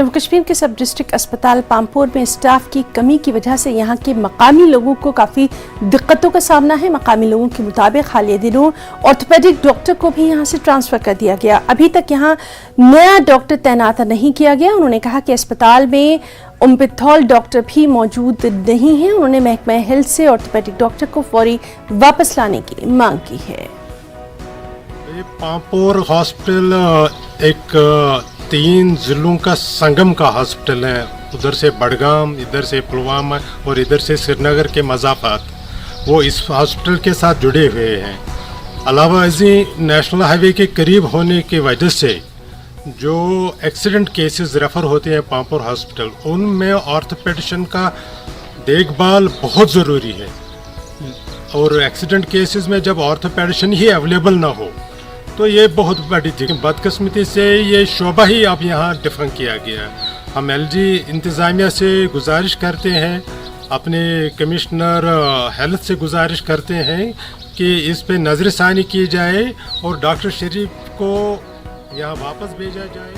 जम्मू कश्मीर के सब डिस्ट्रिक्ट अस्पताल पामपोर में स्टाफ की कमी की वजह से यहाँ के मकामी लोगों को काफ़ी दिक्कतों का सामना है। मकामी लोगों के मुताबिक हालिया दिनों ऑर्थोपेडिक डॉक्टर को भी यहाँ से ट्रांसफ़र कर दिया गया। अभी तक यहाँ नया डॉक्टर तैनात नहीं किया गया। उन्होंने कहा कि अस्पताल में उम्पिथॉल डॉक्टर भी मौजूद नहीं है। उन्होंने महकमा हेल्थ से ऑर्थोपेडिक डॉक्टर को फौरी वापस लाने की मांग की है। पामपोर हॉस्पिटल एक 3 ज़िलों का संगम का हॉस्पिटल है। उधर से बडगाम, इधर से पुलवामा और इधर से श्रीनगर के मज़ाफ़ात वो इस हॉस्पिटल के साथ जुड़े हुए हैं। अलावा अजी नेशनल हाईवे के करीब होने की वजह से जो एक्सीडेंट केसेस रेफ़र होते हैं पामपोर हॉस्पिटल, उनमें ऑर्थोपेडिशन का देखभाल बहुत ज़रूरी है। और एक्सीडेंट केसेस में जब ऑर्थोपेडिशन ही अवेलेबल ना हो तो ये बहुत बड़ी थी। बदकिस्मती से ये शोबा ही अब यहाँ डिफंक किया गया। हम एलजी इंतज़ामिया से गुजारिश करते हैं, अपने कमिश्नर हेल्थ से गुजारिश करते हैं कि इस पे नज़रसानी की जाए और डॉक्टर शरीफ को यहाँ वापस भेजा जाए।